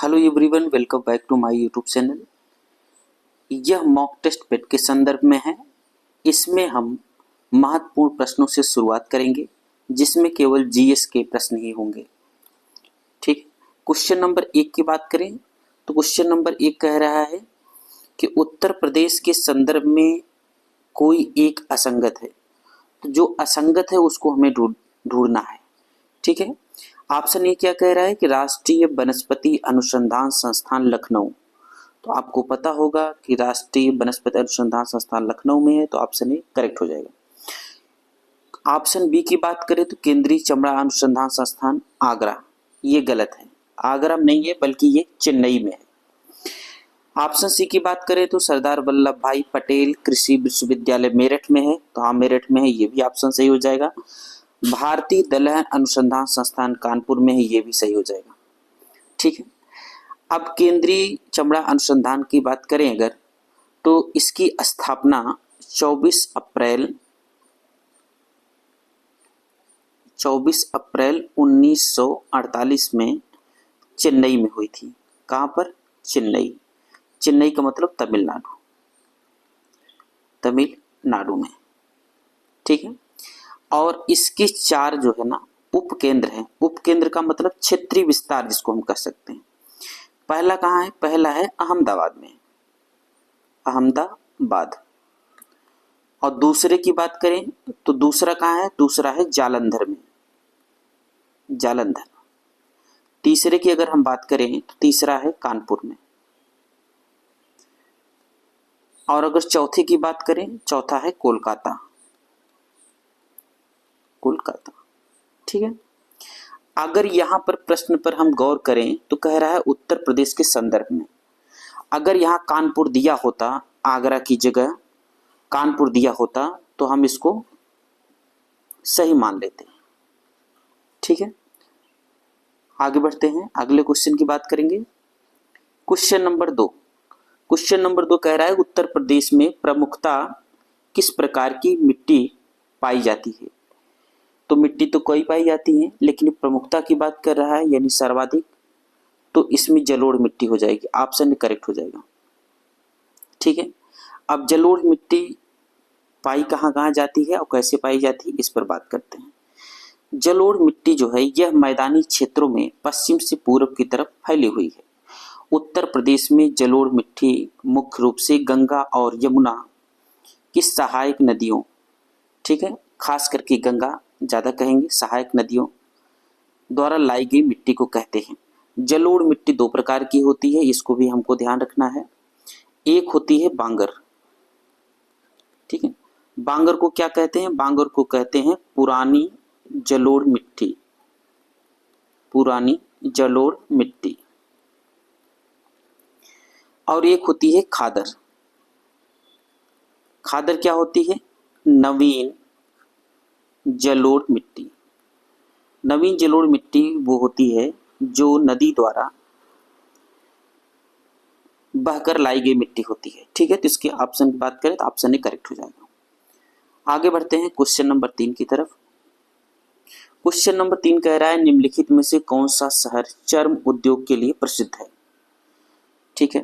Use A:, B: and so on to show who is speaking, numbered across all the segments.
A: Hello everyone, welcome back to my YouTube channel. यह mock test paid के संदर्भ में है। इसमें हम महत्वपूर्ण प्रश्नों से शुरुआत करेंगे, जिसमें केवल जीएस के प्रश्न ही होंगे। ठीक। क्वेश्चन नंबर 1 की बात करें तो क्वेश्चन नंबर 1 कह रहा है कि उत्तर प्रदेश के संदर्भ में कोई एक असंगत है। तो जो असंगत है उसको हमें ढूंढना है। ठीक है। ऑप्शन ए क्या कह रहा है कि राष्ट्रीय वनस्पति अनुसंधान संस्थान लखनऊ। तो आपको पता होगा कि राष्ट्रीय वनस्पति अनुसंधान संस्थान लखनऊ में है, तो ऑप्शन ए करेक्ट हो जाएगा। ऑप्शन बी की बात करें तो केंद्रीय चमड़ा अनुसंधान संस्थान आगरा, ये गलत है। आगरा में नहीं है बल्कि ये चेन्नई में है। ऑप्शन सी की बात करें तो सरदार वल्लभ भाई पटेल कृषि विश्वविद्यालय मेरठ में है, तो हाँ मेरठ में है, ये भी ऑप्शन सही हो जाएगा। भारतीय दलहन अनुसंधान संस्थान कानपुर में है, ये भी सही हो जाएगा। ठीक है। अब केंद्रीय चमड़ा अनुसंधान की बात करें अगर, तो इसकी स्थापना 24 अप्रैल 1948 में चेन्नई में हुई थी। कहां पर? चेन्नई। चेन्नई का मतलब तमिलनाडु, तमिलनाडु में। ठीक है। और इसके 4 जो है ना उप केंद्र हैं। उप केंद्र का मतलब क्षेत्रीय विस्तार जिसको हम कह सकते हैं। पहला कहाँ है? पहला है अहमदाबाद में, अहमदाबाद। और दूसरे की बात करें तो दूसरा कहाँ है? दूसरा है जालंधर में, जालंधर। तीसरे की अगर हम बात करें तो तीसरा है कानपुर में। और अगर चौथे की बात करें, चौथा है कोलकाता, कोलकाता। ठीक है। अगर यहां पर प्रश्न पर हम गौर करें तो कह रहा है उत्तर प्रदेश के संदर्भ में। अगर यहां कानपुर दिया होता, आगरा की जगह कानपुर दिया होता तो हम इसको सही मान लेते। ठीक है। आगे बढ़ते हैं, अगले क्वेश्चन की बात करेंगे। Question number 2। क्वेश्चन नंबर 2 कह रहा है उत्तर प्रदेश में प्रमुखता किस प्रकार की मिट्टी पाई जाती है। तो मिट्टी तो कई पाई जाती है, लेकिन प्रमुखता की बात कर रहा है यानी सर्वाधिक, तो इसमें जलोढ़ मिट्टी हो जाएगी। ऑप्शन करेक्ट हो जाएगा। ठीक है। अब जलोढ़ मिट्टी पाई कहाँ कहाँ जाती है और कैसे पाई जाती है, इस पर बात करते हैं। जलोढ़ मिट्टी जो है यह मैदानी क्षेत्रों में पश्चिम से पूर्व की तरफ फैली हुई है। उत्तर प्रदेश में जलोढ़ मिट्टी मुख्य रूप से गंगा और यमुना की सहायक नदियों, ठीक है, खास करके गंगा ज्यादा कहेंगे, सहायक नदियों द्वारा लाई गई मिट्टी को कहते हैं। जलोढ़ मिट्टी 2 प्रकार की होती है, इसको भी हमको ध्यान रखना है। एक होती है बांगर। ठीक है। बांगर को क्या कहते हैं? बांगर को कहते हैं पुरानी जलोढ़ मिट्टी, पुरानी जलोढ़ मिट्टी। और एक होती है खादर। खादर क्या होती है? नवीन जलोढ़ मिट्टी। नवीन जलोढ़ मिट्टी वो होती है जो नदी द्वारा बहकर लाई गई मिट्टी होती है। ठीक है। तो इसके ऑप्शन की बात करें तो ऑप्शन ए करेक्ट हो जाएगा। आगे बढ़ते हैं क्वेश्चन नंबर 3 की तरफ। क्वेश्चन नंबर 3 कह रहा है निम्नलिखित में से कौन सा शहर चर्म उद्योग के लिए प्रसिद्ध है। ठीक है।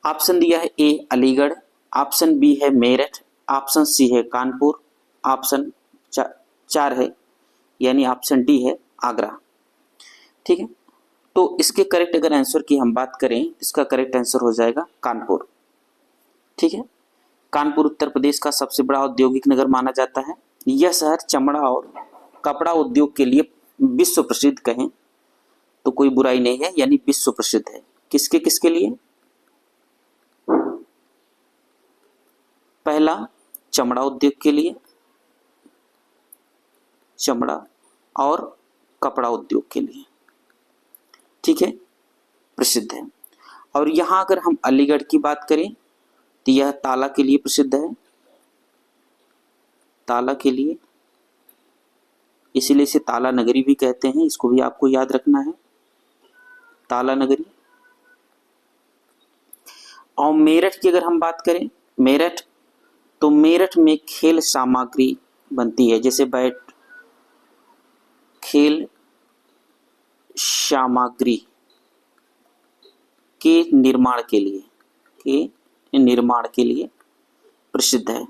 A: ऑप्शन दिया है ए अलीगढ़, ऑप्शन बी है मेरठ, ऑप्शन सी है कानपुर, ऑप्शन 4 है यानी ऑप्शन डी है आगरा। ठीक है। तो इसके करेक्ट अगर आंसर की हम बात करें, इसका करेक्ट आंसर हो जाएगा कानपुर। ठीक है। कानपुर उत्तर प्रदेश का सबसे बड़ा औद्योगिक नगर माना जाता है। यह शहर चमड़ा और कपड़ा उद्योग के लिए विश्व प्रसिद्ध कहें तो कोई बुराई नहीं है, यानी विश्व प्रसिद्ध है। किसके किसके लिए? पहला चमड़ा उद्योग के लिए, चमड़ा और कपड़ा उद्योग के लिए, ठीक है, प्रसिद्ध है। और यहां अगर हम अलीगढ़ की बात करें तो यह ताला के लिए प्रसिद्ध है, ताला के लिए, इसीलिए इसे ताला नगरी भी कहते हैं। इसको भी आपको याद रखना है, ताला नगरी। और मेरठ की अगर हम बात करें, मेरठ, तो मेरठ में खेल सामग्री बनती है, जैसे बैट, खेल सामग्री के निर्माण के लिए प्रसिद्ध है।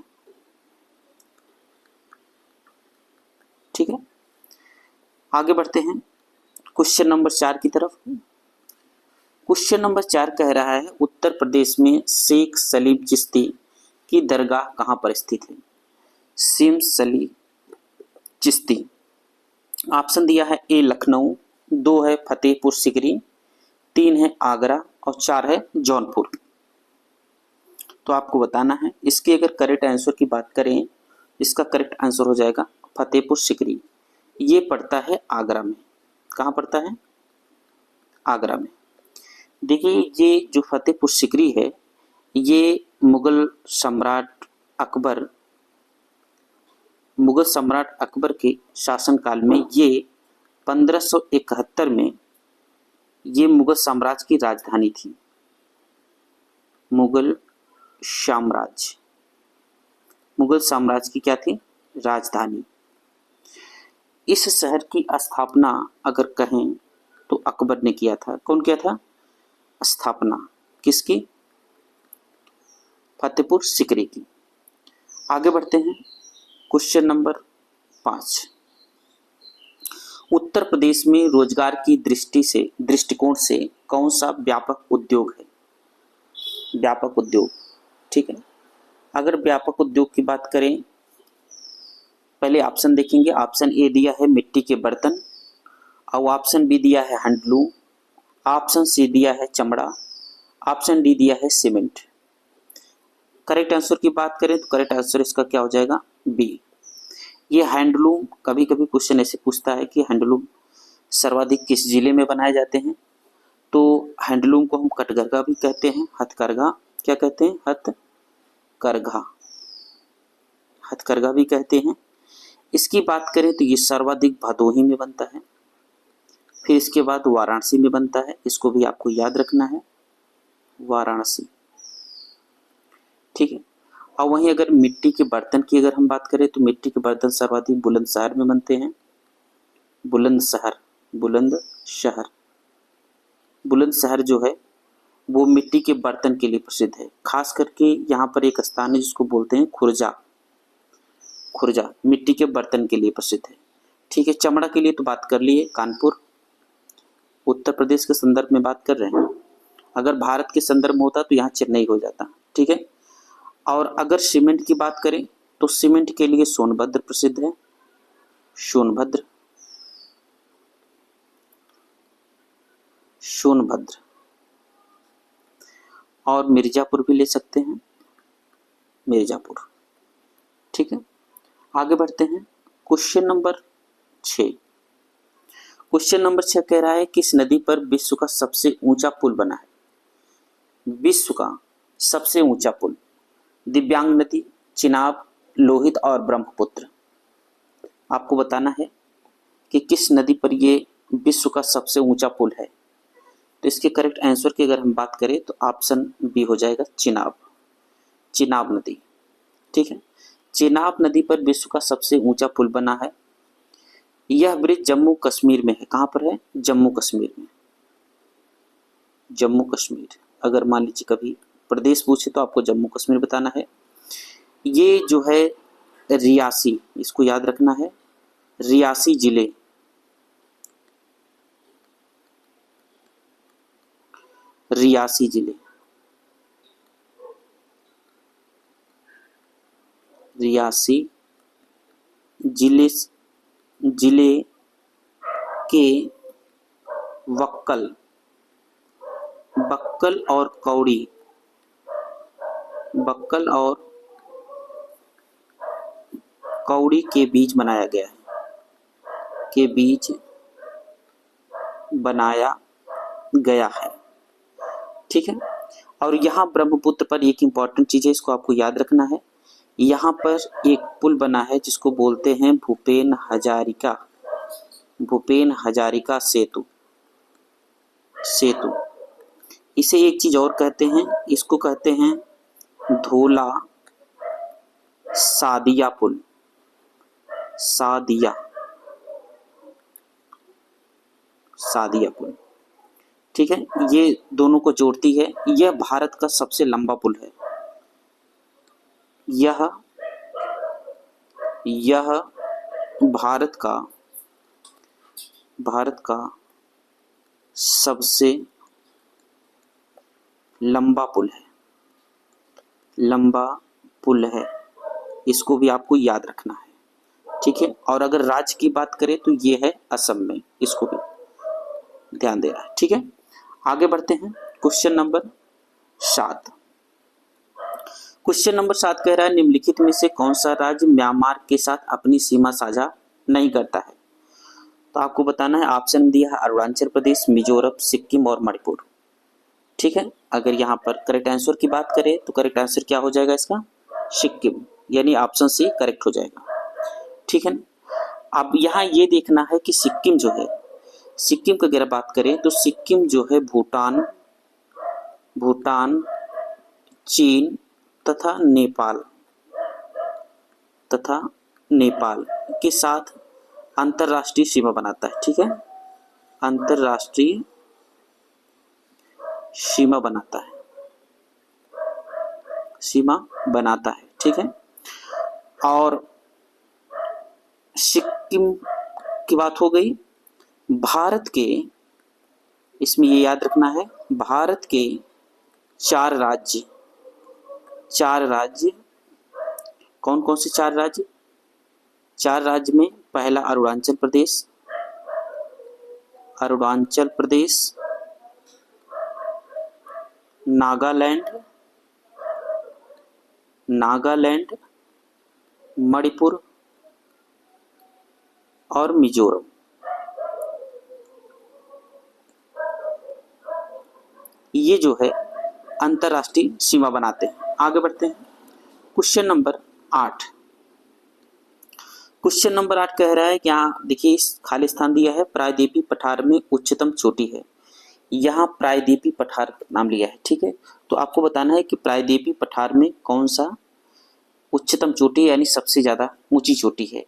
A: ठीक है, आगे बढ़ते हैं क्वेश्चन नंबर 4 की तरफ। क्वेश्चन नंबर 4 कह रहा है उत्तर प्रदेश में शेख सलीम चिश्ती की दरगाह कहां पर स्थित है? शेख सलीम चिश्ती, ऑप्शन दिया है ए लखनऊ, 2 है फतेहपुर सिकरी, 3 है आगरा और 4 है जौनपुर। तो आपको बताना है। इसके अगर करेक्ट आंसर की बात करें, इसका करेक्ट आंसर हो जाएगा फतेहपुर सिकरी। ये पड़ता है आगरा में। कहाँ पड़ता है? आगरा में। देखिए, ये जो फतेहपुर सिकरी है, ये मुगल सम्राट अकबर के शासनकाल में, ये 1571 में ये मुगल साम्राज्य की राजधानी थी। मुगल साम्राज्य की क्या थी? राजधानी। इस शहर की स्थापना अगर कहें तो अकबर ने किया था। कौन किया था स्थापना? किसकी? फतेहपुर सिकरी की। आगे बढ़ते हैं क्वेश्चन नंबर 5। उत्तर प्रदेश में रोजगार की दृष्टिकोण से कौन सा व्यापक उद्योग है? व्यापक उद्योग, ठीक है। अगर व्यापक उद्योग की बात करें, पहले ऑप्शन देखेंगे। ऑप्शन ए दिया है मिट्टी के बर्तन, और ऑप्शन बी दिया है हैंडलूम, ऑप्शन सी दिया है चमड़ा, ऑप्शन डी दिया है सीमेंट। करेक्ट आंसर की बात करें तो करेक्ट आंसर इसका क्या हो जाएगा? बी। ये हैंडलूम, कभी कभी क्वेश्चन ऐसे पूछता है कि हैंडलूम सर्वाधिक किस जिले में बनाए जाते हैं? तो हैंडलूम को हम कटघरगा भी कहते हैं, हथकरघा। क्या कहते हैं? हथकरघा भी कहते हैं। इसकी बात करें तो ये सर्वाधिक भदोही में बनता है, फिर इसके बाद वाराणसी में बनता है। इसको भी आपको याद रखना है, वाराणसी, ठीक है। और वहीं अगर मिट्टी के बर्तन की अगर हम बात करें तो मिट्टी के बर्तन सर्वाधिक बुलंदशहर में बनते हैं। बुलंदशहर जो है वो मिट्टी के बर्तन के लिए प्रसिद्ध है। खास करके यहाँ पर एक स्थान है जिसको बोलते हैं खुर्जा, मिट्टी के बर्तन के लिए प्रसिद्ध है। ठीक है, चमड़ा के लिए तो बात कर लिए, कानपुर। उत्तर प्रदेश के संदर्भ में बात कर रहे हैं, अगर भारत के संदर्भ में होता तो यहाँ चेन्नई हो जाता। ठीक है, और अगर सीमेंट की बात करें तो सीमेंट के लिए सोनभद्र प्रसिद्ध है। सोनभद्र और मिर्जापुर भी ले सकते हैं, मिर्जापुर। ठीक है, आगे बढ़ते हैं क्वेश्चन नंबर 6। क्वेश्चन नंबर 6 कह रहा है किस नदी पर विश्व का सबसे ऊंचा पुल बना है? विश्व का सबसे ऊंचा पुल। दिव्यांग नदी, चिनाब, लोहित और ब्रह्मपुत्र। आपको बताना है कि किस नदी पर ये विश्व का सबसे ऊंचा पुल है। तो इसके करेक्ट आंसर की अगर हम बात करें तो ऑप्शन बी हो जाएगा चिनाब नदी। ठीक है, चिनाब नदी पर विश्व का सबसे ऊंचा पुल बना है। यह ब्रिज जम्मू कश्मीर में है। कहां पर है? जम्मू कश्मीर में। जम्मू कश्मीर, अगर मान लीजिए कभी प्रदेश पूछे तो आपको जम्मू कश्मीर बताना है। ये जो है रियासी, इसको याद रखना है, रियासी जिले, रियासी जिले के बक्कल और कौड़ी के बीच बनाया गया है। ठीक है, और यहाँ ब्रह्मपुत्र पर एक इंपॉर्टेंट चीज है, इसको आपको याद रखना है। यहाँ पर एक पुल बना है जिसको बोलते हैं भूपेन हजारिका सेतु। इसे एक चीज और कहते हैं, इसको कहते हैं धोला सादिया पुल। सादिया पुल। ठीक है, ये दोनों को जोड़ती है। यह भारत का सबसे लंबा पुल है। यह भारत का सबसे लंबा पुल है। इसको भी आपको याद रखना है, ठीक है। और अगर राज्य की बात करें तो ये है असम में, इसको भी ध्यान देना है, ठीक है। आगे बढ़ते हैं। क्वेश्चन नंबर 7 कह रहा है निम्नलिखित में से कौन सा राज्य म्यांमार के साथ अपनी सीमा साझा नहीं करता है। तो आपको बताना है, ऑप्शन दिया है अरुणाचल प्रदेश, मिजोरम, सिक्किम और मणिपुर, ठीक है। अगर यहाँ पर करेक्ट आंसर की बात करें तो करेक्ट आंसर क्या हो जाएगा इसका, सिक्किम, यानी ऑप्शन सी करेक्ट हो जाएगा, ठीक है। अब यहाँ ये देखना है कि सिक्किम जो है, सिक्किम की अगर बात करें तो सिक्किम जो है भूटान, चीन तथा नेपाल के साथ अंतरराष्ट्रीय सीमा बनाता है, ठीक है। अंतरराष्ट्रीय सीमा बनाता है, ठीक है। और सिक्किम की बात हो गई। भारत के, इसमें ये याद रखना है, भारत के चार राज्य कौन कौन से चार राज्य में पहला अरुणाचल प्रदेश, नागालैंड, मणिपुर और मिजोरम। ये जो है अंतरराष्ट्रीय सीमा बनाते हैं। आगे बढ़ते हैं। क्वेश्चन नंबर 8 कह रहा है कि यहाँ देखिए इस खाली स्थान दिया है, प्रायद्वीपीय पठार में उच्चतम चोटी है। यहाँ प्रायद्वीपीय पठार नाम लिया है, ठीक है। तो आपको बताना है कि प्रायद्वीपीय पठार में कौन सा उच्चतम चोटी यानी सबसे ज्यादा ऊंची चोटी है।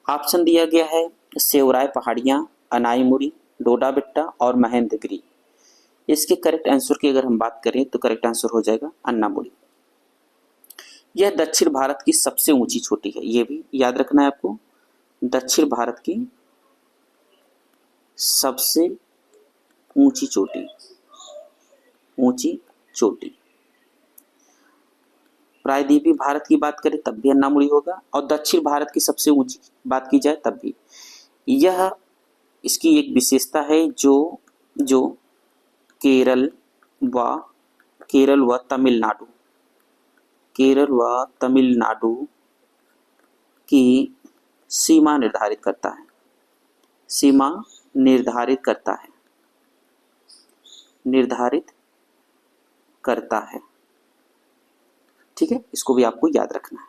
A: ऑप्शन दिया गया है सेवराय पहाड़ियां, अनाईमुड़ी, डोडा बेट्टा और महेंद्रगिरी। इसके करेक्ट आंसर की अगर हम बात करें तो करेक्ट आंसर हो जाएगा अन्नामुड़ी। यह दक्षिण भारत की सबसे ऊंची चोटी है, यह भी याद रखना है आपको, दक्षिण भारत की सबसे ऊंची चोटी। प्रायद्वीपीय भारत की बात करें तब भी अन्नामुड़ी होगा, और दक्षिण भारत की सबसे ऊंची बात की जाए तब भी। यह इसकी एक विशेषता है जो केरल व तमिलनाडु की सीमा निर्धारित करता है, ठीक है। इसको भी आपको याद रखना है।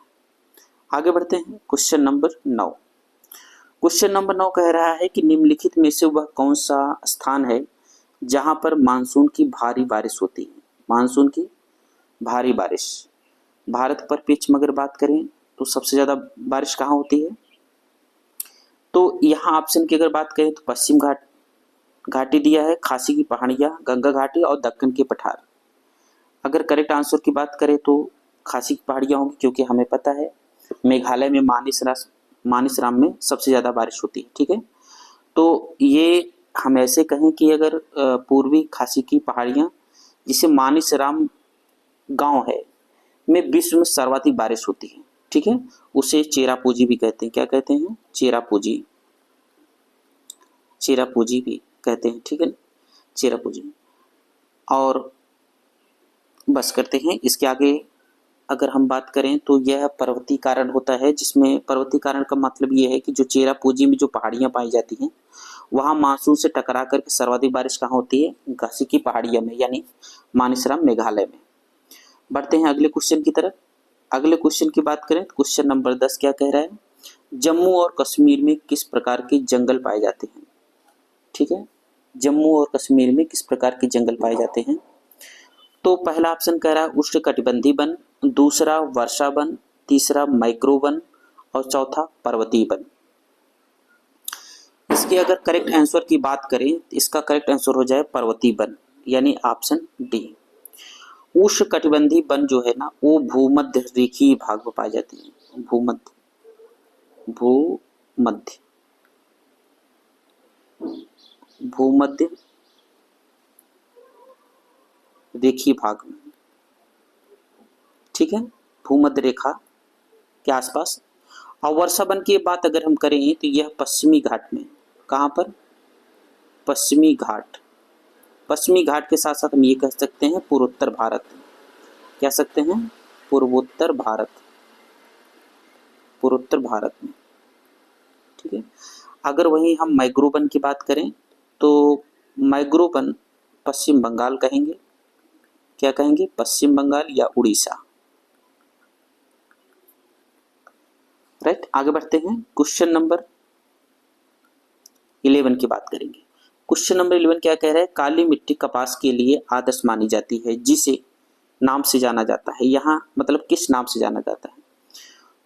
A: आगे बढ़ते हैं। क्वेश्चन नंबर 9 कह रहा है कि निम्नलिखित में से वह कौन सा स्थान है जहां पर मानसून की भारी बारिश होती है। मानसून की भारी बारिश, भारत पर पिच में अगर बात करें तो सबसे ज्यादा बारिश कहाँ होती है। तो यहाँ ऑप्शन की अगर बात करें तो पश्चिम घाटी दिया है, खासी की पहाड़ियां, गंगा घाटी और दक्कन के पठार। अगर करेक्ट आंसर की बात करें तो खासी की पहाड़ियां होंगी, क्योंकि हमें पता है मेघालय में मानिसराम में सबसे ज्यादा बारिश होती है, ठीक है। तो ये हम ऐसे कहें कि अगर पूर्वी खासी की पहाड़ियां, जिसे मानिसराम गांव है, में विश्व में सर्वाधिक बारिश होती है, ठीक है। उसे चेरापूंजी भी कहते हैं। क्या कहते हैं? चेरापूंजी भी कहते हैं, ठीक है, चेरापूंजी। और बस करते हैं। इसके आगे अगर हम बात करें तो यह पर्वतीय कारण होता है, जिसमें पर्वतीय कारण का मतलब ये है कि जो चेरापूंजी में जो पहाड़ियां पाई जाती हैं वहां मानसून से टकरा कर सर्वाधिक बारिश कहाँ होती है? खासी की पहाड़ियों में, यानी मानिसराम मेघालय में। बढ़ते हैं अगले क्वेश्चन की तरफ। अगले क्वेश्चन की बात करें तो क्वेश्चन नंबर 10 क्या कह रहा है? जम्मू और कश्मीर में किस प्रकार के जंगल पाए जाते हैं, ठीक है। जम्मू और कश्मीर में किस प्रकार के जंगल पाए जाते हैं? तो पहला ऑप्शन कह रहा है उष्णकटिबंधीय वन, दूसरा वर्षा वन, तीसरा मैक्रो वन और चौथा पर्वतीय वन। इसके अगर करेक्ट आंसर की बात करें, इसका करेक्ट आंसर हो जाए पर्वतीय वन। यानी ऑप्शन डी। उष्णकटिबंधीय वन जो है ना वो भूमध्य रेखीय भाग में पाई जाती है। भूमध्य रेखीय भाग में, ठीक है, भूमध्य रेखा के आसपास। और वर्षा वन की बात अगर हम करें तो यह पश्चिमी घाट में, कहाँ पर, पश्चिमी घाट के साथ साथ हम ये कह सकते हैं पूर्वोत्तर भारत, कह सकते हैं पूर्वोत्तर भारत में, ठीक है। अगर वहीं हम मैंग्रोव वन की बात करें तो मैंग्रोव वन पश्चिम बंगाल कहेंगे, क्या कहेंगे, पश्चिम बंगाल या उड़ीसा, राइट। आगे बढ़ते हैं, क्वेश्चन नंबर 11 की बात करेंगे। क्वेश्चन नंबर 11 क्या कह रहा है, काली मिट्टी कपास के लिए आदर्श मानी जाती है, जिसे नाम से जाना जाता है। यहाँ मतलब किस नाम से जाना जाता है,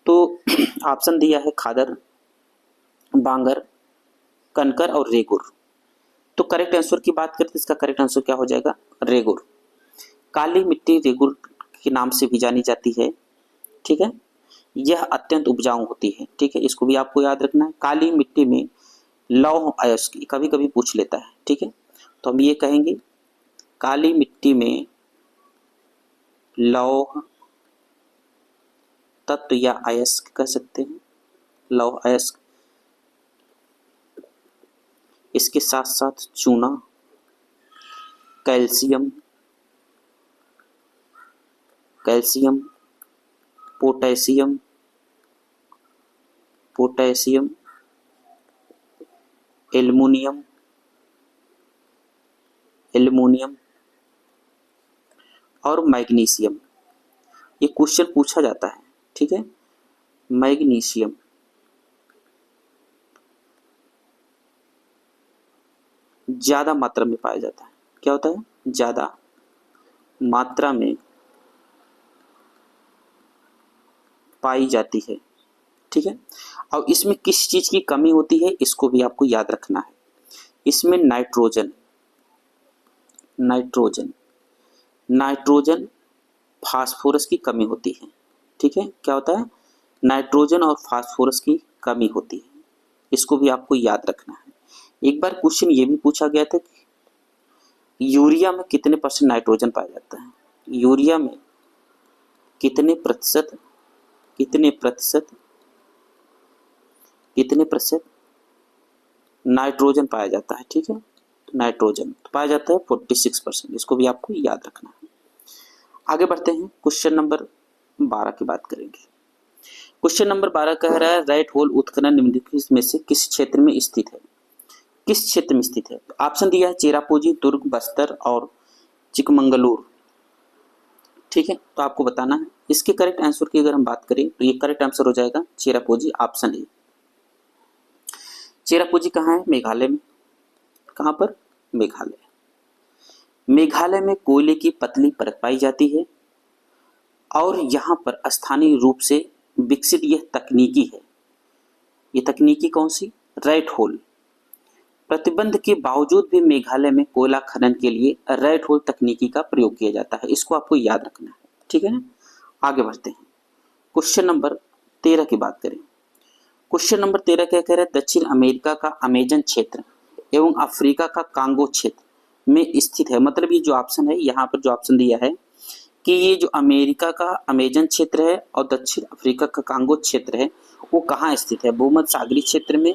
A: तो ऑप्शन दिया है खादर, बांगर, कनकर और रेगुर। तो करेक्ट आंसर की बात करते हैं, इसका करेक्ट आंसर क्या हो जाएगा, रेगुर। काली मिट्टी रेगुर के नाम से भी जानी जाती है, ठीक है। यह अत्यंत उपजाऊ होती है, ठीक है, इसको भी आपको याद रखना है। काली मिट्टी में लौह अयस्क कभी कभी पूछ लेता है, ठीक है, तो हम ये कहेंगे काली मिट्टी में लौह तत्व या अयस्क कह सकते हैं, लौह अयस्क, इसके साथ साथ चूना, कैल्शियम, पोटेशियम, एल्युमिनियम और मैग्नीशियम। ये क्वेश्चन पूछा जाता है, ठीक है। मैग्नीशियम ज्यादा मात्रा में पाया जाता है, क्या होता है, ज्यादा मात्रा में पाई जाती है, ठीक है। अब इसमें किस चीज की कमी होती है इसको भी आपको याद रखना है। इसमें नाइट्रोजन फास्फोरस की कमी होती है, ठीक है। क्या होता है, नाइट्रोजन और फास्फोरस की कमी होती है, इसको भी आपको याद रखना है। एक बार क्वेश्चन ये भी पूछा गया था कि यूरिया में कितने परसेंट नाइट्रोजन पाया जाता है, यूरिया में कितने प्रतिशत नाइट्रोजन पाया जाता है, ठीक है। तो नाइट्रोजन तो पाया जाता है 46%, इसको भी आपको याद रखना है। आगे बढ़ते हैं, क्वेश्चन नंबर 12 की बात करेंगे। क्वेश्चन नंबर 12 कह रहा है रेड होल उत्खनन निम्नलिखित में से किस क्षेत्र में स्थित है, ऑप्शन दिया है चेरापूंजी, दुर्ग, बस्तर और चिकमंगलूर, ठीक है। तो आपको बताना है इसके करेक्ट आंसर की अगर हम बात करें तो ये करेक्ट आंसर हो जाएगा चेरापूंजी, ऑप्शन ए। चेरापूंजी कहाँ है, मेघालय में, कहाँ पर, मेघालय में कोयले की पतली परत पाई जाती है और यहाँ पर स्थानीय रूप से विकसित यह तकनीकी है। ये तकनीकी कौन सी, रेड होल। प्रतिबंध के बावजूद भी मेघालय में कोयला खनन के लिए रेड होल तकनीकी का प्रयोग किया जाता है, इसको आपको याद रखना है, ठीक है ना। आगे बढ़ते हैं, क्वेश्चन नंबर 13 की बात करें। क्वेश्चन नंबर 13 क्या कह रहा है, दक्षिण अमेरिका का अमेजन क्षेत्र एवं अफ्रीका का कांगो क्षेत्र में स्थित है। मतलब ये जो ऑप्शन है, यहाँ पर जो ऑप्शन दिया है कि ये जो अमेरिका का अमेजन क्षेत्र है और दक्षिण अफ्रीका का कांगो क्षेत्र है वो कहाँ स्थित है, भूमध्य सागरीय क्षेत्र में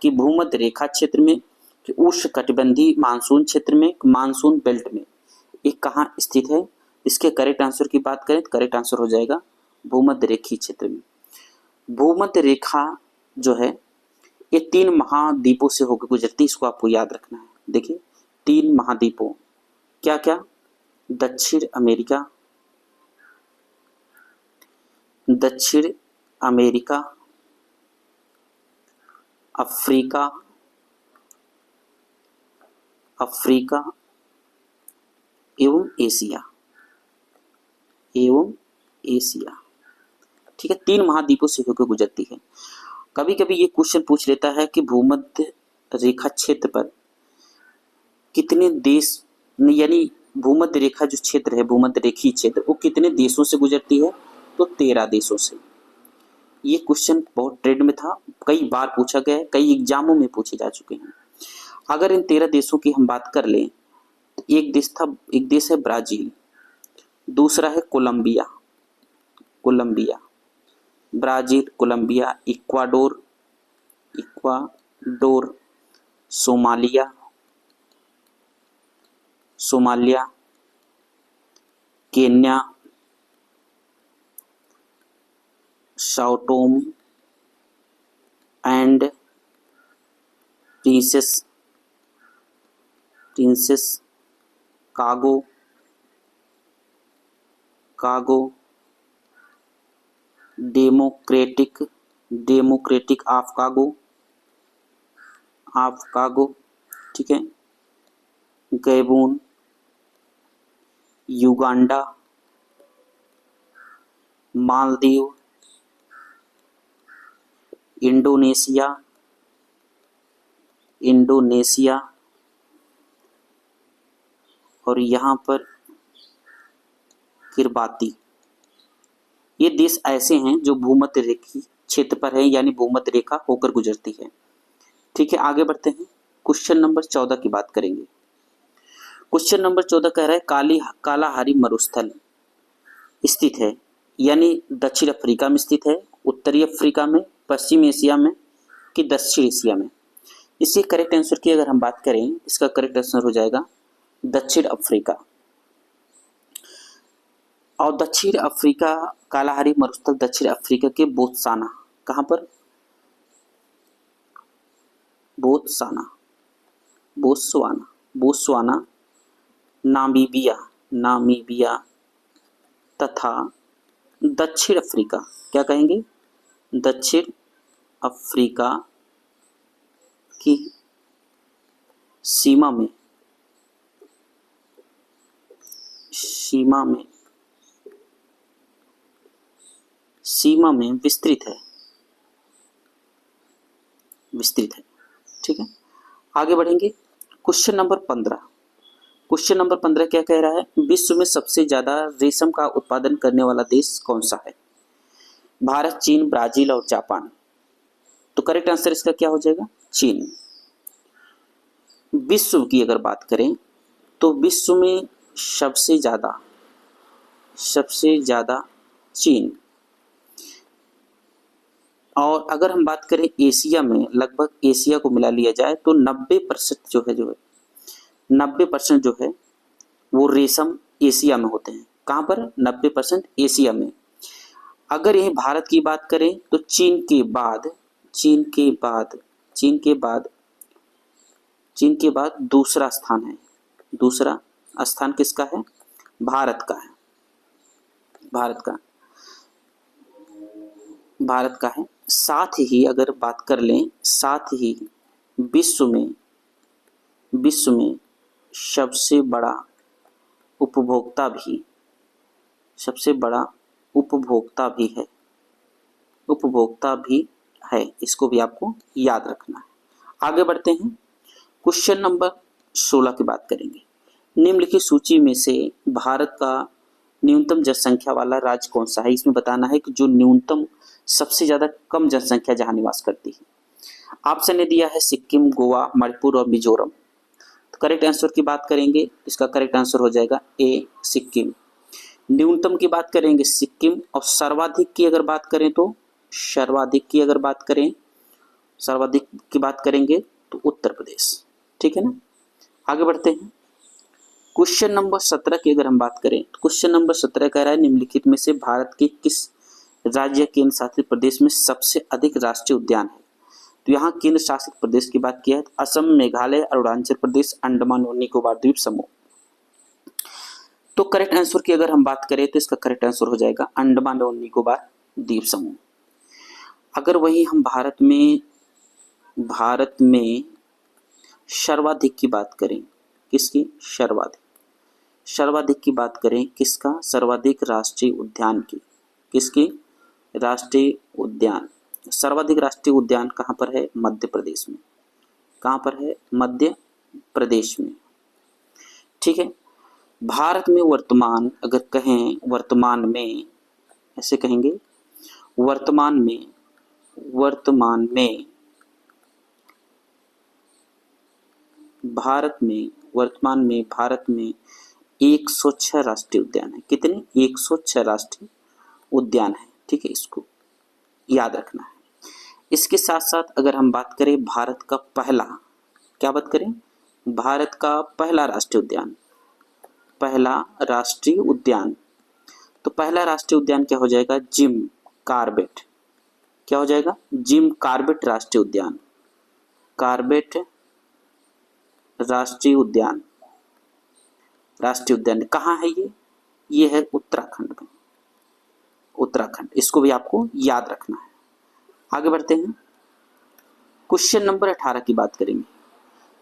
A: कि भूमध्य रेखा क्षेत्र में कि उष्णकटिबंधीय मानसून क्षेत्र में, मानसून बेल्ट में, ये कहाँ स्थित है। इसके करेक्ट आंसर की बात करें तो करेक्ट आंसर हो जाएगा भूमध्य रेखीय क्षेत्र में। भूमध्य रेखा जो है ये 3 महाद्वीपों से होकर गुजरती है, इसको आपको याद रखना है। देखिए 3 महाद्वीपों, क्या क्या, दक्षिण अमेरिका, अफ्रीका एवं एशिया, ठीक है। 3 महाद्वीपों से होकर गुजरती है। कभी कभी ये क्वेश्चन पूछ लेता है कि भूमध्य रेखा क्षेत्र पर कितने देश यानी भूमध्य रेखा जो क्षेत्र है, भूमध्य रेखीय क्षेत्र, वो कितने देशों से गुजरती है? तो 13 देशों से। ये क्वेश्चन बहुत ट्रेंड में था, कई बार पूछा गया है, कई एग्जामों में पूछे जा चुके हैं। अगर इन 13 देशों की हम बात कर लें, तो एक देश है ब्राजील, दूसरा है Colombia, Brazil, Colombia, Ecuador, Somalia, Kenya, Sao and princess Kago democratic of Kago, ठीक है, गैबून, युगांडा, मालदीव, इंडोनेशिया और यहाँ पर किरबाती। ये देश ऐसे हैं जो भूमध्य रेखीय क्षेत्र पर है, यानी भूमध्य रेखा होकर गुजरती है। ठीक है, आगे बढ़ते हैं, क्वेश्चन नंबर 14 की बात करेंगे। क्वेश्चन नंबर 14 कह रहा है कालाहारी मरुस्थल स्थित है, यानी दक्षिण अफ्रीका में स्थित है, उत्तरी अफ्रीका में, पश्चिम एशिया में कि दक्षिण एशिया में? इसके करेक्ट आंसर की अगर हम बात करें, इसका करेक्ट आंसर हो जाएगा दक्षिण अफ्रीका। और दक्षिण अफ्रीका, कालाहारी मरुस्थल दक्षिण अफ्रीका के बोत्सवाना, कहां पर? बोत्सवाना, नामीबिया तथा दक्षिण अफ्रीका, क्या कहेंगे? दक्षिण अफ्रीका की सीमा में विस्तृत है। ठीक है, आगे बढ़ेंगे, क्वेश्चन नंबर 15 क्या कह रहा है? विश्व में सबसे ज्यादा रेशम का उत्पादन करने वाला देश कौन सा है? भारत, चीन, ब्राजील और जापान। तो करेक्ट आंसर इसका क्या हो जाएगा? चीन। विश्व की अगर बात करें तो विश्व में सबसे ज्यादा चीन। और अगर हम बात करें एशिया में, लगभग एशिया को मिला लिया जाए तो 90% जो है 90% जो है वो रेशम एशिया में होते हैं। कहां पर? 90% एशिया में। अगर यही भारत की बात करें तो चीन के बाद दूसरा स्थान है। दूसरा स्थान किसका है? भारत का है। भारत का है। साथ ही अगर बात कर लें, साथ ही विश्व में सबसे बड़ा उपभोक्ता भी है। इसको भी आपको याद रखना है। आगे बढ़ते हैं, क्वेश्चन नंबर 16 की बात करेंगे। निम्नलिखित सूची में से भारत का न्यूनतम जनसंख्या वाला राज्य कौन सा है? इसमें बताना है कि जो न्यूनतम सबसे ज्यादा कम जनसंख्या जहां निवास करती है। ऑप्शन ने दिया है सिक्किम, गोवा, मणिपुर और मिजोरम। तो करेक्ट आंसर की बात करेंगे, इसका करेक्ट आंसर हो जाएगा ए, सिक्किम। न्यूनतम की बात करेंगे सिक्किम, और सर्वाधिक की अगर बात करेंगे तो उत्तर प्रदेश। ठीक है ना, आगे बढ़ते हैं, क्वेश्चन नंबर 17 की अगर हम बात करें तो क्वेश्चन नंबर 17 कह रहा है निम्नलिखित में से भारत के किस राज्य केंद्र शासित प्रदेश में सबसे अधिक राष्ट्रीय उद्यान है? तो यहाँ केंद्र शासित प्रदेश की बात किया है तो असम, मेघालय, अरुणाचल प्रदेश, अंडमान और निकोबार द्वीप समूह। तो करेक्ट आंसर की अगर हम बात करें तो इसका करेक्ट आंसर हो जाएगा अंडमान और निकोबार द्वीप समूह। अगर वही हम भारत में सर्वाधिक की बात करें, किसकी? सर्वाधिक की बात करें, किसका? सर्वाधिक राष्ट्रीय उद्यान की। किसकी? राष्ट्रीय उद्यान। सर्वाधिक राष्ट्रीय उद्यान कहां पर है? मध्य प्रदेश में। कहां पर है? मध्य प्रदेश में। ठीक है। भारत में वर्तमान, अगर कहें वर्तमान में, ऐसे कहेंगे वर्तमान में, वर्तमान में भारत में, वर्तमान में भारत में 106 राष्ट्रीय उद्यान है। कितने? 106 राष्ट्रीय उद्यान है। ठीक है, इसको याद रखना है। इसके साथ साथ अगर हम बात करें भारत का पहला, क्या बात करें? भारत का पहला राष्ट्रीय उद्यान, पहला राष्ट्रीय उद्यान, तो पहला राष्ट्रीय उद्यान क्या हो जाएगा? Jim Corbett. क्या हो जाएगा? जिम कॉर्बेट राष्ट्रीय उद्यान, कॉर्बेट राष्ट्रीय उद्यान। राष्ट्रीय उद्यान कहाँ है ये? ये है उत्तराखंड में, उत्तराखंड। इसको भी आपको याद रखना है। आगे बढ़ते हैं, क्वेश्चन नंबर 18 की बात करेंगे।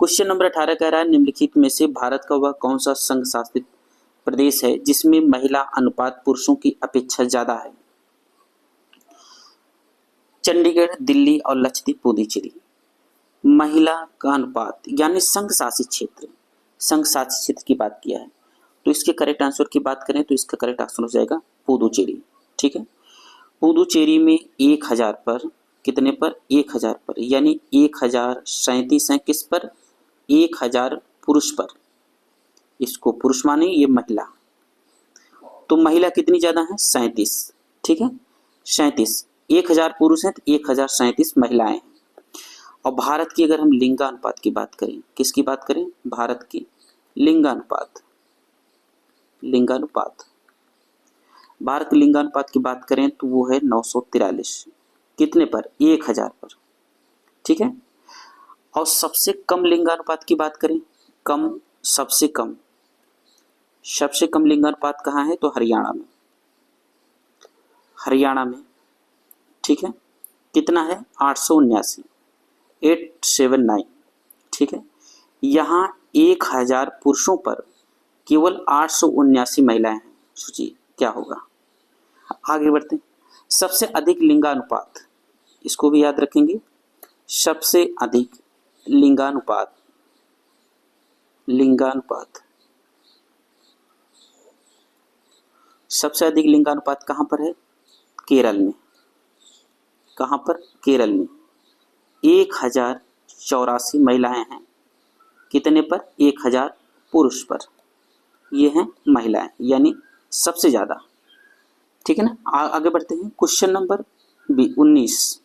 A: क्वेश्चन नंबर 18 कह रहा है निम्नलिखित में से भारत का वह कौन सा संघ शासित प्रदेश है जिसमें महिला अनुपात पुरुषों की अपेक्षा ज्यादा है? चंडीगढ़, दिल्ली और लक्षद्वीप, पुडुचेरी। महिला का अनुपात यानी संघ शासित क्षेत्र, संघ शासित क्षेत्र की बात किया है, तो इसके करेक्ट आंसर की बात करें तो इसका करेक्ट आंसर हो जाएगा पुडुचेरी। ठीक है, पुडुचेरी में 1000 पर, कितने पर? 1000 पर, यानी 1037 है किस पर? 1000 पुरुष पर। इसको पुरुष माने, ये महिला, तो महिला कितनी ज्यादा है? 37। ठीक है, 37। 1000 पुरुष हैं तो 1037 महिलाएं हैं। और भारत की अगर हम लिंगानुपात की बात करें, किसकी बात करें? भारत की लिंगानुपात, लिंगानुपात, भारत की लिंगानुपात की बात करें तो वो है 943। कितने पर? 1000 पर। ठीक है, और सबसे कम लिंगानुपात की बात करें, कम, सबसे कम, सबसे कम लिंगानुपात कहाँ है? तो हरियाणा में, हरियाणा में। ठीक है, कितना है? 879, 879। ठीक है, यहाँ 1000 पुरुषों पर केवल 879 महिलाएं हैं। सोचिए क्या होगा। आगे बढ़ते हैं, सबसे अधिक लिंगानुपात, इसको भी याद रखेंगे। सबसे अधिक लिंगानुपात, लिंगानुपात, सबसे अधिक लिंगानुपात कहाँ पर है? केरल में। कहाँ पर? केरल में। 1084 महिलाएं हैं, कितने पर? 1000 पुरुष पर। ये हैं महिलाएं, यानी सबसे ज्यादा। ठीक है ना, आगे बढ़ते हैं, क्वेश्चन नंबर 19।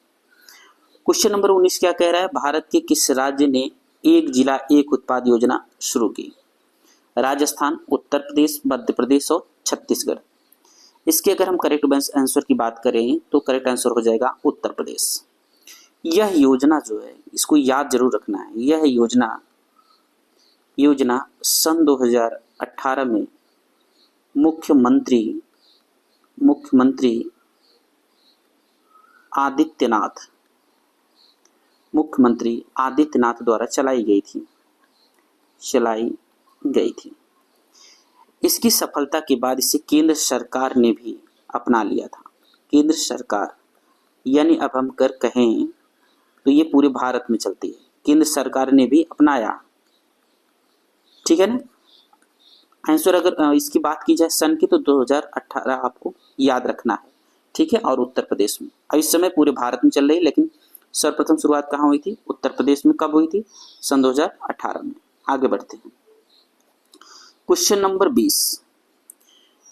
A: क्वेश्चन नंबर 19 क्या कह रहा है? भारत के किस राज्य ने एक जिला एक उत्पाद योजना शुरू की? राजस्थान, उत्तर प्रदेश, मध्य प्रदेश और छत्तीसगढ़। इसके अगर हम करेक्ट आंसर की बात करें तो करेक्ट आंसर हो जाएगा उत्तर प्रदेश। यह योजना जो है, इसको याद जरूर रखना है, यह योजना सन 2018 में मुख्यमंत्री आदित्यनाथ द्वारा चलाई गई थी। इसकी सफलता के बाद इसे केंद्र सरकार ने भी अपना लिया था। केंद्र सरकार, यानी अब हम कर कहें तो ये पूरे भारत में चलती है, केंद्र सरकार ने भी अपनाया। ठीक है ना, आंसर अगर इसकी बात की जाए सन की तो 2018 आपको याद रखना है। ठीक है, और उत्तर प्रदेश में, अब इस समय पूरे भारत में चल रही है, लेकिन सर्वप्रथम शुरुआत कहाँ हुई थी? उत्तर प्रदेश में। कब हुई थी? सन 2018 में। आगे बढ़ते हैं, क्वेश्चन नंबर 20।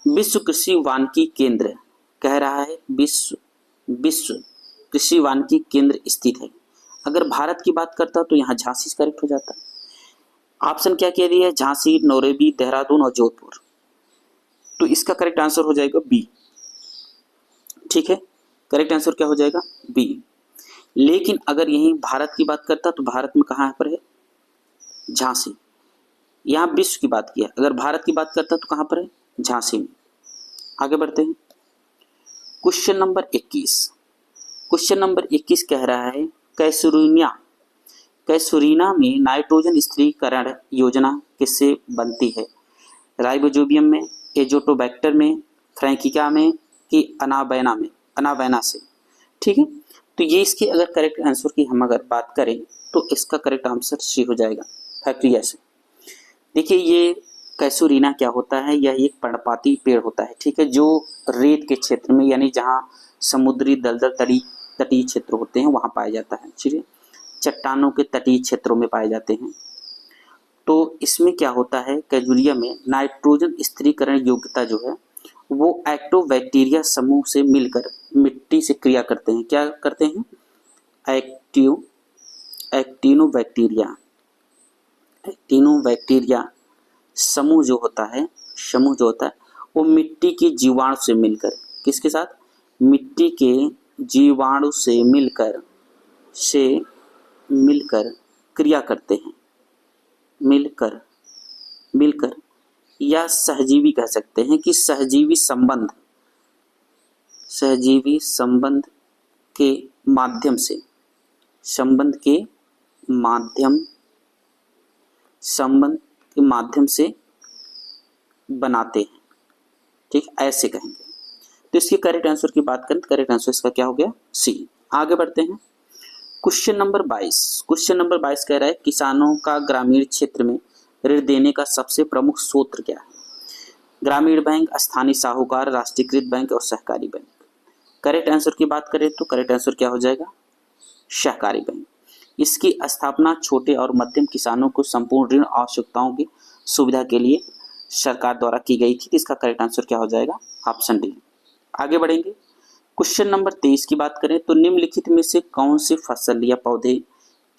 A: विश्व कृषि वानिकी केंद्र कह रहा है, विश्व कृषि वानिकी केंद्र स्थित है। अगर भारत की बात करता तो यहाँ झांसी करेक्ट हो जाता। ऑप्शन क्या कह दिया है? झांसी, नौरेबी, देहरादून और जोधपुर। तो इसका करेक्ट आंसर हो जाएगा बी। ठीक है, करेक्ट आंसर क्या हो जाएगा? बी। लेकिन अगर यही भारत की बात करता तो भारत में कहाँ पर है? झांसी। यहाँ विश्व की बात किया, अगर भारत की बात करता तो कहाँ पर है? झांसी में। आगे बढ़ते हैं, क्वेश्चन नंबर 21। क्वेश्चन नंबर 21 कह रहा है कैसुरीना में नाइट्रोजन स्थिरीकरण योजना किससे बनती है? राइबोजोबियम में, एजोटोबैक्टर में, फ्रैंकिका में कि अनाबैना से। ठीक है, तो ये इसके अगर करेक्ट आंसर की हम अगर बात करें तो इसका करेक्ट आंसर सी हो जाएगा, फैक्ट्रिया से। देखिए ये कैसुरीना क्या होता है? यह एक पर्णपाती पेड़ होता है, ठीक है, जो रेत के क्षेत्र में यानी जहाँ समुद्री दलदल तटीय क्षेत्र होते हैं वहाँ पाया जाता है, ठीक है, चट्टानों के तटीय क्षेत्रों में पाए जाते हैं। तो इसमें क्या होता है, कैजुरिया में नाइट्रोजन स्थिरीकरण योग्यता जो है वो एक्टोबैक्टीरिया समूह से मिलकर मिट्टी से क्रिया करते हैं। क्या करते हैं? एक्टिनोबैक्टीरिया समूह जो होता है वो मिट्टी के जीवाणु से मिलकर, किसके साथ? मिट्टी के जीवाणु से मिलकर क्रिया करते हैं, मिलकर या सहजीवी कह सकते हैं कि सहजीवी संबंध के माध्यम से बनाते हैं, ठीक, ऐसे कहेंगे। तो इसके करेक्ट आंसर की बात करें तो करेक्ट आंसर इसका क्या हो गया? सी। आगे बढ़ते हैं। क्वेश्चन नंबर 22 कह रहा है किसानों का ग्रामीण क्षेत्र में ऋण देने का सबसे प्रमुख स्रोत क्या है? ग्रामीण बैंक, स्थानीय साहूकार, राष्ट्रीयकृत बैंक और सहकारी बैंक। करेक्ट आंसर की बात करें तो करेक्ट आंसर क्या हो जाएगा? सहकारी बैंक। इसकी स्थापना छोटे और मध्यम किसानों को संपूर्ण ऋण आवश्यकताओं की सुविधा के लिए सरकार द्वारा की गई थी। इसका करेक्ट आंसर क्या हो जाएगा? Option D. आगे बढ़ेंगे। क्वेश्चन नंबर 23 की बात करें तो निम्नलिखित में से कौन सी फसल या पौधे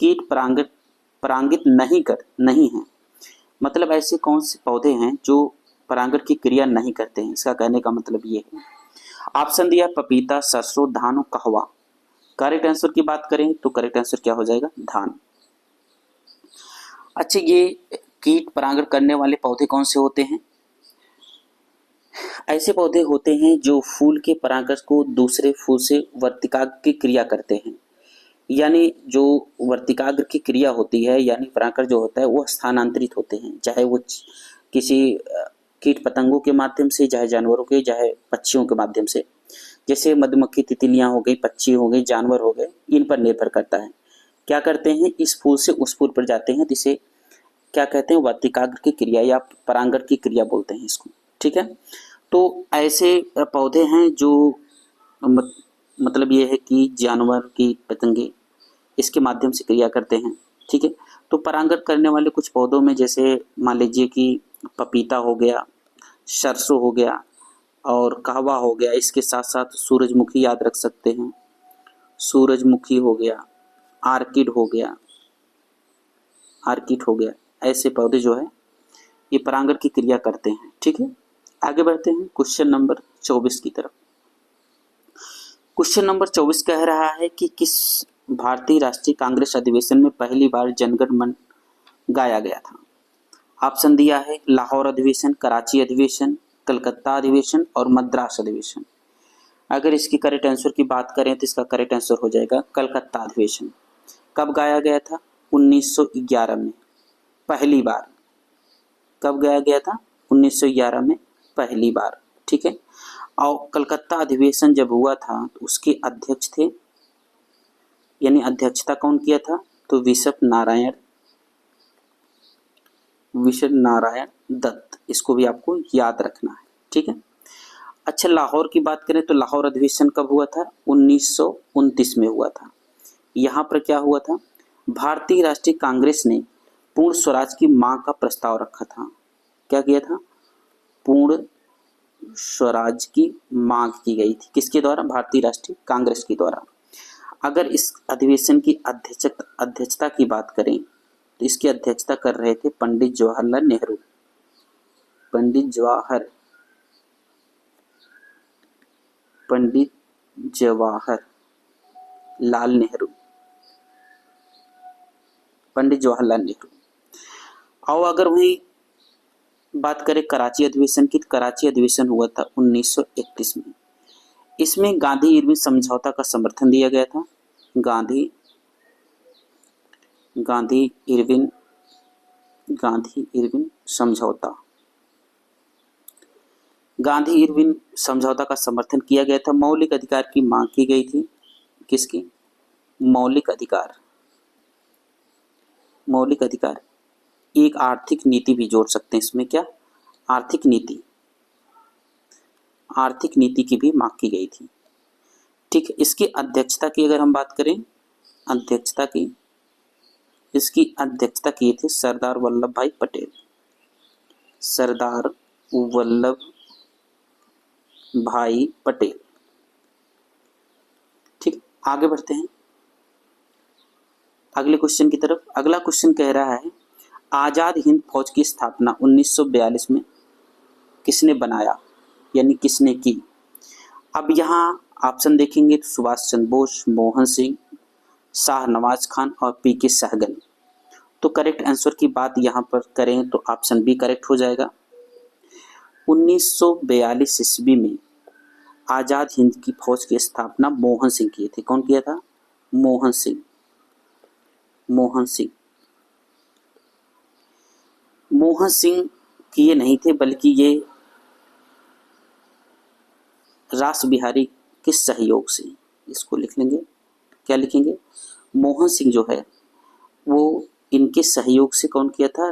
A: कीट परागित नहीं है? मतलब ऐसे कौन से पौधे हैं जो परागण की क्रिया नहीं करते हैं? इसका कहने का मतलब ये है। ऑप्शन दिया पपीता, सरसों, धान और कहवा। करेक्ट आंसर की बात करें तो करेक्ट आंसर क्या हो जाएगा? धान। अच्छा, ये कीट परागण करने वाले पौधे कौन से होते हैं? ऐसे पौधे होते हैं जो फूल के परागण को दूसरे फूल से वर्तिकाग्र की क्रिया करते हैं। यानी जो वर्तिकाग्र की क्रिया होती है यानी परागण जो होता है वो स्थानांतरित होते हैं, चाहे वो किसी कीट पतंगों के माध्यम से, चाहे जानवरों के, चाहे पक्षियों के माध्यम से। जैसे मधुमक्खी, तितलियां हो गई, पक्षी हो गए, जानवर हो गए, इन पर निर्भर करता है। क्या करते हैं? इस फूल से उस फूल पर जाते हैं, जिसे क्या कहते हैं? वर्तिकाग्र की क्रिया या परागण की क्रिया बोलते हैं इसको, ठीक है। तो ऐसे पौधे हैं जो मतलब ये है कि जानवर की पतंगे इसके माध्यम से क्रिया करते हैं, ठीक है। तो परागण करने वाले कुछ पौधों में जैसे मान लीजिए कि पपीता हो गया, सरसों हो गया और कहवा हो गया। इसके साथ साथ सूरजमुखी याद रख सकते हैं, सूरजमुखी हो गया, आर्किड हो गया। ऐसे पौधे जो है ये परागण की क्रिया करते हैं, ठीक है। आगे बढ़ते हैं क्वेश्चन नंबर 24 की तरफ। क्वेश्चन नंबर 24 कह रहा है कि किस भारतीय राष्ट्रीय कांग्रेस अधिवेशन में पहली बार जनगण मन गाया गया था? ऑप्शन दिया है लाहौर अधिवेशन, कराची अधिवेशन, कलकत्ता अधिवेशन और मद्रास अधिवेशन। अगर इसकी करेक्ट आंसर की बात करें तो इसका करेक्ट आंसर हो जाएगा कलकत्ता अधिवेशन। कब गाया गया था? 1911 में पहली बार। कब गाया गया था? 1911 में पहली बार, ठीक है। और कलकत्ता अधिवेशन जब हुआ था तो उसके अध्यक्ष थे, यानी अध्यक्षता कौन किया था? तो विशप नारायण दत्त। इसको भी आपको याद रखना है, ठीक है। अच्छा, लाहौर की बात करें तो लाहौर अधिवेशन कब हुआ था? 1929 में हुआ था। यहाँ पर क्या हुआ था? भारतीय राष्ट्रीय कांग्रेस ने पूर्ण स्वराज की मांग का प्रस्ताव रखा था। क्या किया था? पूर्ण स्वराज की मांग की गई थी। किसके द्वारा? भारतीय राष्ट्रीय कांग्रेस के द्वारा। अगर इस अधिवेशन की अध्यक्षता की बात करें तो इसकी अध्यक्षता कर रहे थे पंडित जवाहरलाल नेहरू। पंडित जवाहरलाल नेहरू। और अगर वही बात करें कराची अधिवेशन की तो कराची अधिवेशन हुआ था 1931 में। इसमें गांधी इरविन समझौता का समर्थन दिया गया था। गांधी इरविन समझौता का समर्थन किया गया था। मौलिक अधिकार की मांग की गई थी। किसकी? मौलिक अधिकार। एक आर्थिक नीति भी जोड़ सकते हैं इसमें। क्या? आर्थिक नीति की भी मांग की गई थी। ठीक है, इसकी अध्यक्षता की अगर हम बात करें, इसकी अध्यक्षता किए थे सरदार वल्लभ भाई पटेल। सरदार वल्लभ भाई पटेल। ठीक, आगे बढ़ते हैं अगले क्वेश्चन की तरफ। अगला क्वेश्चन कह रहा है आजाद हिंद फौज की स्थापना 1942 में किसने बनाया, यानी किसने की। अब यहाँ ऑप्शन देखेंगे तो सुभाष चंद्र बोस, मोहन सिंह, शाहनवाज खान और पीके सहगल। तो करेक्ट आंसर की बात यहाँ पर करें तो ऑप्शन बी करेक्ट हो जाएगा। 1942 ईस्वी में आजाद हिंद की फौज की स्थापना मोहन सिंह किए थे। कौन किया था? मोहन सिंह। मोहन सिंह किए नहीं थे, बल्कि ये रास बिहारी के सहयोग से, इसको लिख लेंगे, क्या लिखेंगे? मोहन सिंह जो है वो इनके सहयोग से कौन किया था?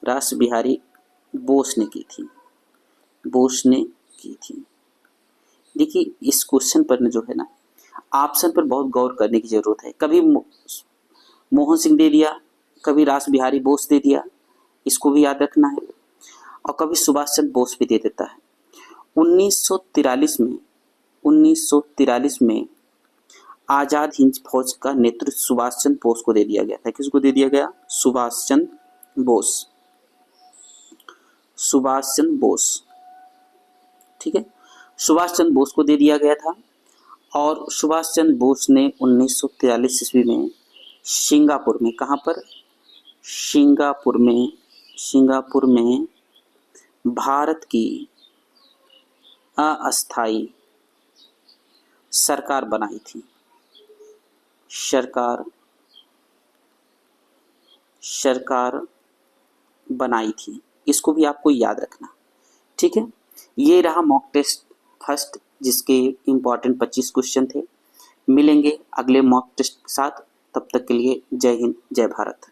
A: रास बिहारी बोस ने की थी। देखिए इस क्वेश्चन पर जो है ना, ऑप्शन पर बहुत गौर करने की जरूरत है। कभी मोहन सिंह दे दिया, कभी रास बिहारी बोस दे दिया, इसको भी याद रखना है, और कभी सुभाष चंद्र बोस भी दे देता है। 1943 में आजाद हिंद फौज का नेतृत्व सुभाष चंद्र बोस को दे दिया गया था। किसको दे दिया गया? सुभाष चंद्र बोस। ठीक है, सुभाष चंद्र बोस को दे दिया गया था। और सुभाष चंद्र बोस ने 1943 ईस्वी में सिंगापुर में, कहाँ पर? सिंगापुर में भारत की अस्थायी सरकार बनाई थी। सरकार बनाई थी, इसको भी आपको याद रखना। ठीक है, ये रहा मॉक टेस्ट फर्स्ट, जिसके इम्पॉर्टेंट 25 क्वेश्चन थे। मिलेंगे अगले मॉक टेस्ट के साथ, तब तक के लिए जय हिंद, जय भारत।